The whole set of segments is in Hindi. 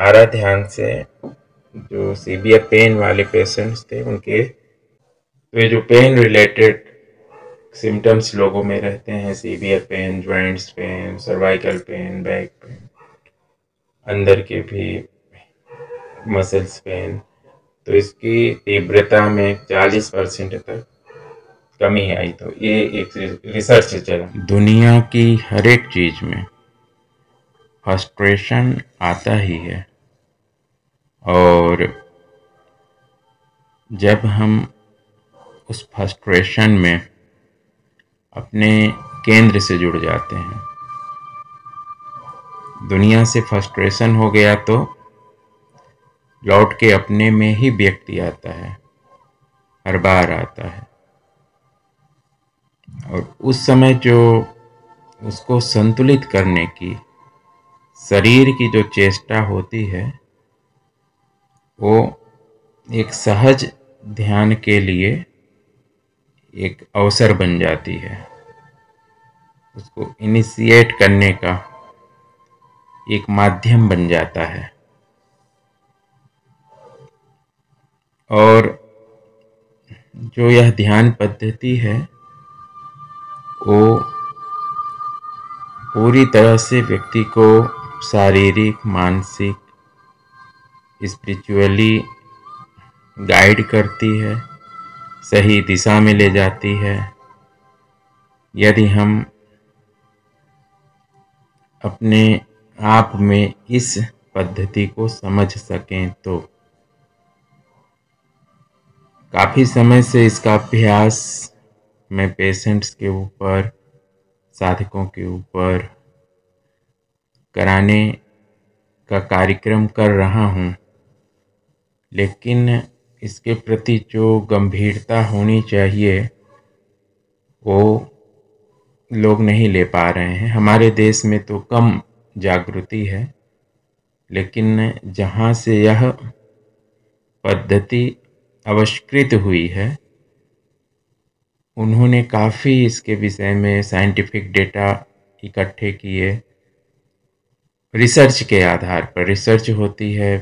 आरा ध्यान से जो सीवियर पेन वाले पेशेंट्स थे उनके तो ये जो पेन रिलेटेड सिम्टम्स लोगों में रहते हैं, severe pen, joints pain, cervical pain, back pain, अंदर के भी मसल्स पेन, तो इसकी तीव्रता में 40% तक कमी आई। तो ये एक रिसर्च चला। दुनिया की हर एक चीज में फ्रस्ट्रेशन आता ही है, और जब हम उस फ्रस्ट्रेशन में अपने केंद्र से जुड़ जाते हैं, दुनिया से फ्रस्ट्रेशन हो गया तो लौट के अपने में ही व्यक्ति आता है, हर बार आता है। और उस समय जो उसको संतुलित करने की शरीर की जो चेष्टा होती है, वो एक सहज ध्यान के लिए एक अवसर बन जाती है। उसको इनिशिएट करने का एक माध्यम बन जाता है। और जो यह ध्यान पद्धति है वो पूरी तरह से व्यक्ति को शारीरिक, मानसिक, स्पिरिचुअली गाइड करती है, सही दिशा में ले जाती है। यदि हम अपने आप में इस पद्धति को समझ सकें तो काफ़ी समय से इसका अभ्यास मैं पेशेंट्स के ऊपर, साधकों के ऊपर कराने का कार्यक्रम कर रहा हूँ, लेकिन इसके प्रति जो गंभीरता होनी चाहिए वो लोग नहीं ले पा रहे हैं। हमारे देश में तो कम जागृति है, लेकिन जहाँ से यह पद्धति आविष्कृत हुई है उन्होंने काफ़ी इसके विषय में साइंटिफिक डेटा इकट्ठे किए। रिसर्च के आधार पर रिसर्च होती है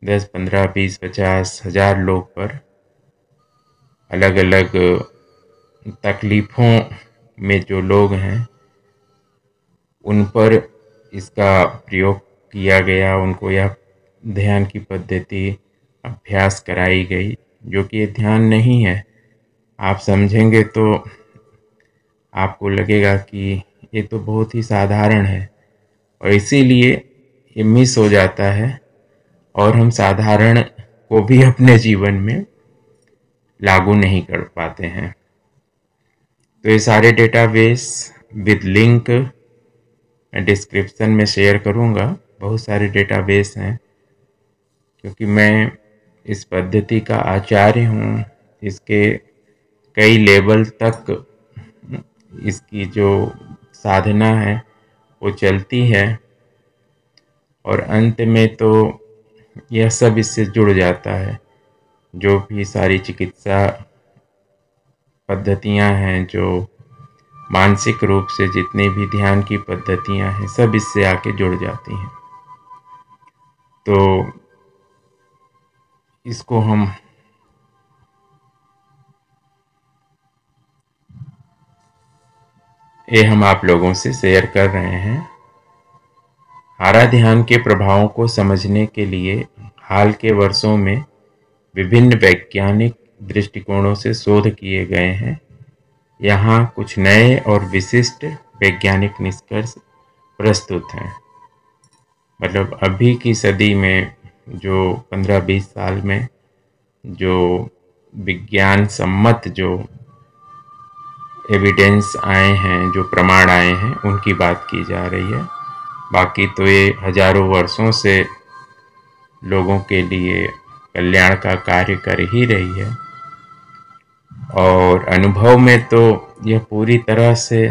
10, 15, 20, 50 हज़ार लोग पर, अलग अलग तकलीफ़ों में जो लोग हैं उन पर इसका प्रयोग किया गया, उनको यह ध्यान की पद्धति अभ्यास कराई गई, जो कि ये ध्यान नहीं है। आप समझेंगे तो आपको लगेगा कि ये तो बहुत ही साधारण है, और इसीलिए ये मिस हो जाता है और हम साधारण को भी अपने जीवन में लागू नहीं कर पाते हैं। तो ये सारे डेटाबेस विद लिंक मैं डिस्क्रिप्शन में शेयर करूँगा। बहुत सारे डेटाबेस हैं, क्योंकि मैं इस पद्धति का आचार्य हूँ। इसके कई लेवल तक इसकी जो साधना है वो चलती है, और अंत में तो यह सब इससे जुड़ जाता है। जो भी सारी चिकित्सा पद्धतियाँ हैं, जो मानसिक रूप से जितनी भी ध्यान की पद्धतियाँ हैं, सब इससे आके जुड़ जाती हैं। तो इसको हम आप लोगों से शेयर कर रहे हैं। आरा ध्यान के प्रभावों को समझने के लिए हाल के वर्षों में विभिन्न वैज्ञानिक दृष्टिकोणों से शोध किए गए हैं। यहाँ कुछ नए और विशिष्ट वैज्ञानिक निष्कर्ष प्रस्तुत हैं। मतलब अभी की सदी में जो 15-20 साल में जो विज्ञान सम्मत जो एविडेंस आए हैं, जो प्रमाण आए हैं, उनकी बात की जा रही है। बाकी तो ये हजारों वर्षों से लोगों के लिए कल्याण का कार्य कर ही रही है, और अनुभव में तो यह पूरी तरह से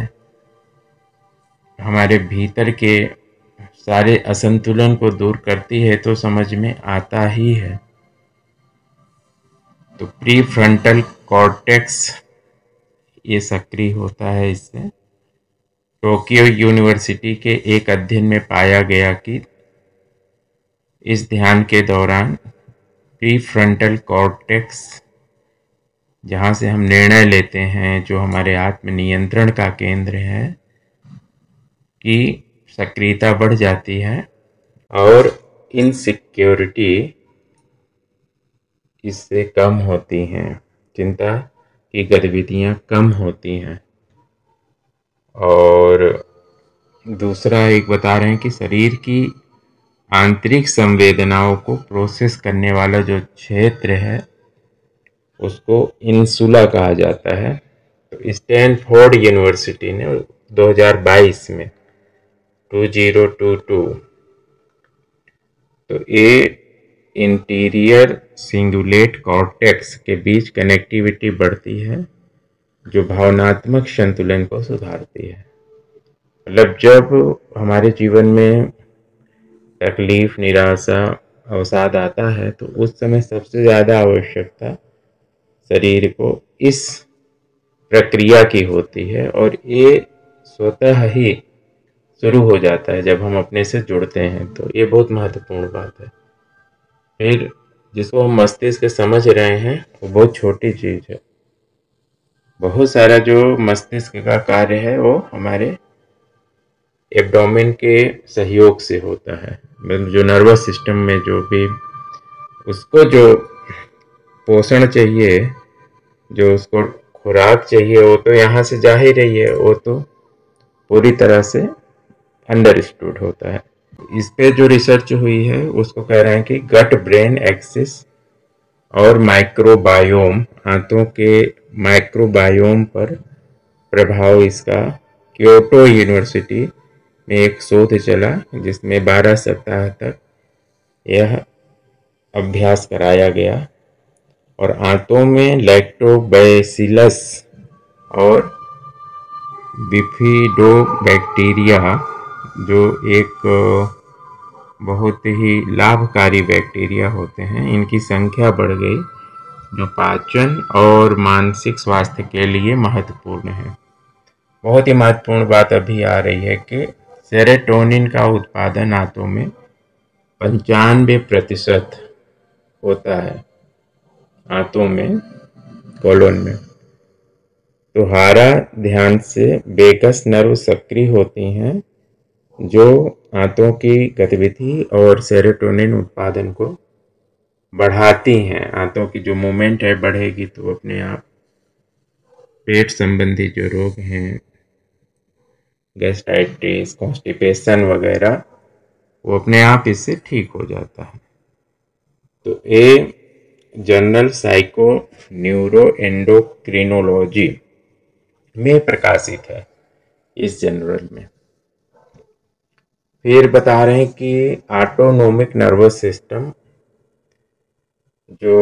हमारे भीतर के सारे असंतुलन को दूर करती है, तो समझ में आता ही है। तो प्री फ्रंटल कॉर्टेक्स ये सक्रिय होता है इससे। टोक्यो यूनिवर्सिटी के एक अध्ययन में पाया गया कि इस ध्यान के दौरान प्रीफ्रंटल कॉर्टेक्स, जहाँ से हम निर्णय लेते हैं, जो हमारे आत्म नियंत्रण का केंद्र है, की सक्रियता बढ़ जाती है और इनसिक्योरिटी इससे कम होती हैं, चिंता की गतिविधियां कम होती हैं। और दूसरा एक बता रहे हैं कि शरीर की आंतरिक संवेदनाओं को प्रोसेस करने वाला जो क्षेत्र है उसको इंसुला कहा जाता है। तो स्टैनफोर्ड यूनिवर्सिटी ने 2022 में 2022 तो ये इंटीरियर सिंगुलेट कॉर्टेक्स के बीच कनेक्टिविटी बढ़ती है, जो भावनात्मक संतुलन को सुधारती है। मतलब जब हमारे जीवन में तकलीफ, निराशा, अवसाद आता है तो उस समय सबसे ज़्यादा आवश्यकता शरीर को इस प्रक्रिया की होती है, और ये स्वतः ही शुरू हो जाता है जब हम अपने से जुड़ते हैं। तो ये बहुत महत्वपूर्ण बात है। फिर जिसको हम मस्तिष्क समझ रहे हैं वो बहुत छोटी चीज़ है। बहुत सारा जो मस्तिष्क का कार्य है वो हमारे एब्डोमेन के सहयोग से होता है। जो नर्वस सिस्टम में जो भी उसको जो पोषण चाहिए, जो उसको खुराक चाहिए, वो तो यहाँ से जा ही रही है, वो तो पूरी तरह से अंडरस्टूड होता है। इस पे जो रिसर्च हुई है उसको कह रहे हैं कि गट ब्रेन एक्सिस और माइक्रोबायोम, आंतों के माइक्रोबायोम पर प्रभाव इसका क्योटो यूनिवर्सिटी में एक शोध चला, जिसमें 12 सप्ताह तक यह अभ्यास कराया गया और आंतों में लैक्टोबैसिलस और बिफिडोबैक्टीरिया, जो एक बहुत ही लाभकारी बैक्टीरिया होते हैं, इनकी संख्या बढ़ गई, जो पाचन और मानसिक स्वास्थ्य के लिए महत्वपूर्ण है। बहुत ही महत्वपूर्ण बात अभी आ रही है कि सेरोटोनिन का उत्पादन आंतों में 95% होता है, आंतों में, कोलन में। तो हारा ध्यान से वेगस नर्व सक्रिय होती हैं, जो आंतों की गतिविधि और सेरोटोनिन उत्पादन को बढ़ाती हैं। आंतों की जो मूवमेंट है बढ़ेगी तो अपने आप पेट संबंधी जो रोग हैं, गैस्ट्राइटिस, कॉन्स्टिपेशन वगैरह, वो अपने आप इससे ठीक हो जाता है। तो ये जर्नल साइको न्यूरो एंडोक्रिनोलॉजी में प्रकाशित है, इस जनरल में। फिर बता रहे हैं कि ऑटोनोमिक नर्वस सिस्टम जो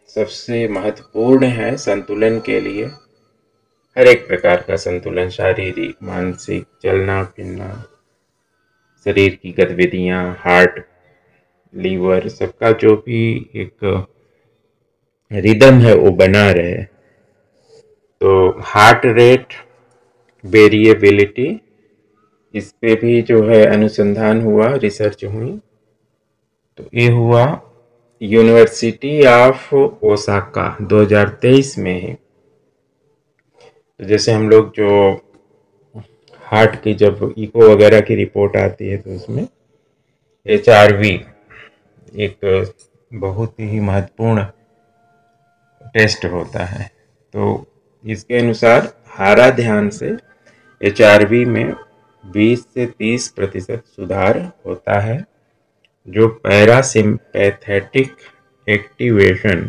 सबसे महत्वपूर्ण है संतुलन के लिए, हर एक प्रकार का संतुलन, शारीरिक, मानसिक, चलना फिरना, शरीर की गतिविधियां, हार्ट, लीवर, सबका जो भी एक रिदम है वो बना रहे। तो हार्ट रेट वेरिएबिलिटी, इस पे भी जो है अनुसंधान हुआ, रिसर्च हुई। तो ये हुआ यूनिवर्सिटी ऑफ ओसाका 2023 में ही। तो जैसे हम लोग जो हार्ट की जब इको वगैरह की रिपोर्ट आती है तो उसमें HRV एक बहुत ही महत्वपूर्ण टेस्ट होता है। तो इसके अनुसार हारा ध्यान से HRV में 20 से 30% सुधार होता है, जो पैरासिम्पैथेटिक एक्टिवेशन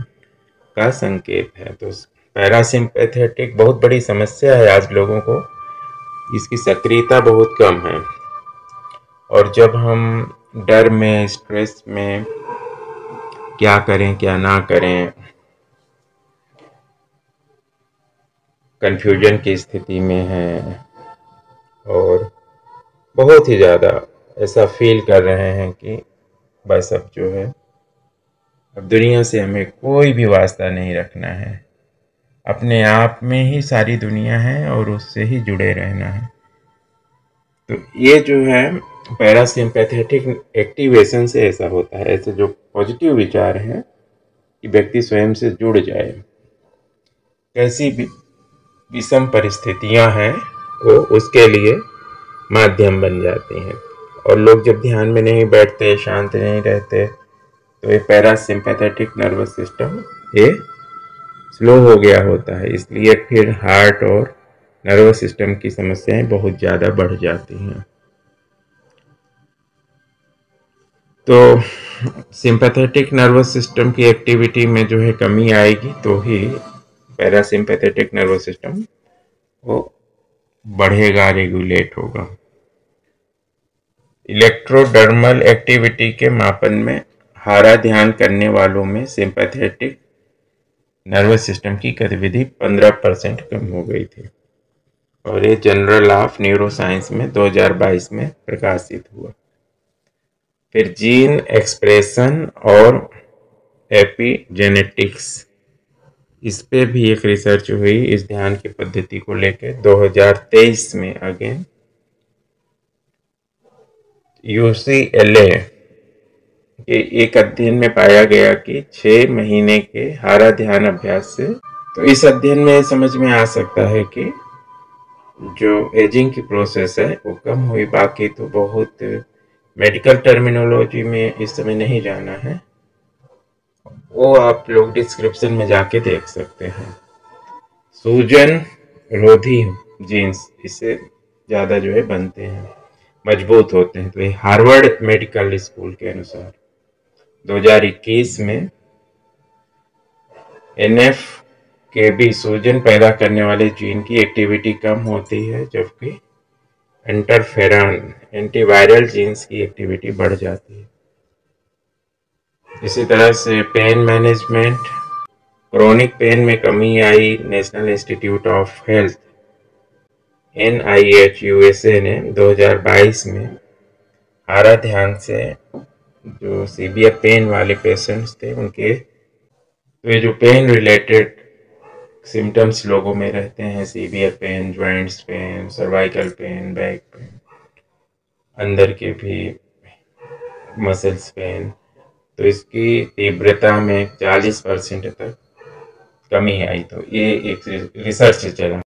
का संकेत है। तो पैरासिम्पैथेटिक बहुत बड़ी समस्या है आज लोगों को, इसकी सक्रियता बहुत कम है। और जब हम डर में, स्ट्रेस में, क्या करें क्या ना करें, कन्फ्यूजन की स्थिति में हैं और बहुत ही ज़्यादा ऐसा फील कर रहे हैं कि बस अब जो है, अब दुनिया से हमें कोई भी वास्ता नहीं रखना है, अपने आप में ही सारी दुनिया है और उससे ही जुड़े रहना है। तो ये जो है पैरासिम्पैथेटिक एक्टिवेशन से ऐसा होता है। ऐसे जो पॉजिटिव विचार हैं कि व्यक्ति स्वयं से जुड़ जाए, कैसी भी विषम परिस्थितियां हैं वो उसके लिए माध्यम बन जाती हैं। और लोग जब ध्यान में नहीं बैठते, शांत नहीं रहते, तो ये पैरासिम्पैथेटिक नर्वस सिस्टम ये स्लो हो गया होता है, इसलिए फिर हार्ट और नर्वस सिस्टम की समस्याएं बहुत ज़्यादा बढ़ जाती हैं। तो सिंपैथेटिक नर्वस सिस्टम की एक्टिविटी में जो है कमी आएगी तो ही पैरासिम्पैथेटिक नर्वस सिस्टम वो बढ़ेगा, रेगुलेट होगा। इलेक्ट्रोडर्मल एक्टिविटी के मापन में हारा ध्यान करने वालों में सिंपैथेटिक नर्वस सिस्टम की गतिविधि 15% कम हो गई थी, और ये जर्नल ऑफ न्यूरोसाइंस में 2022 में प्रकाशित हुआ। फिर जीन एक्सप्रेशन और एपिजेनेटिक्स, इस पे भी एक रिसर्च हुई इस ध्यान की पद्धति को लेकर 2023 में। अगेन UCLA के एक अध्ययन में पाया गया कि 6 महीने के हारा ध्यान अभ्यास से, तो इस अध्ययन में समझ में आ सकता है कि जो एजिंग की प्रोसेस है वो कम हुई। बाकी तो बहुत मेडिकल टर्मिनोलॉजी में इस समय नहीं जाना है, वो आप लोग डिस्क्रिप्शन में जाके देख सकते हैं। सूजन रोधी जीन्स इससे ज़्यादा जो है बनते हैं, मजबूत होते हैं। तो ये हार्वर्ड मेडिकल स्कूल के अनुसार 2021 में NF के भी सूजन पैदा करने वाले जीन की एक्टिविटी कम होती है, जबकि इंटरफेरॉन एंटीवायरल जीन्स की एक्टिविटी बढ़ जाती है। इसी तरह से पेन मैनेजमेंट, क्रोनिक पेन में कमी आई। National institute of health NIH USA ने 2022 में हारा ध्यान से जो सीवियर पेन वाले पेशेंट्स थे उनके, तो ये जो पेन रिलेटेड सिम्टम्स लोगों में रहते हैं, severe pain, joints pain, cervical pain, back pain, अंदर के भी मसल्स पेन, तो इसकी तीव्रता में 40% तक कमी आई। तो ये एक रिसर्च चला।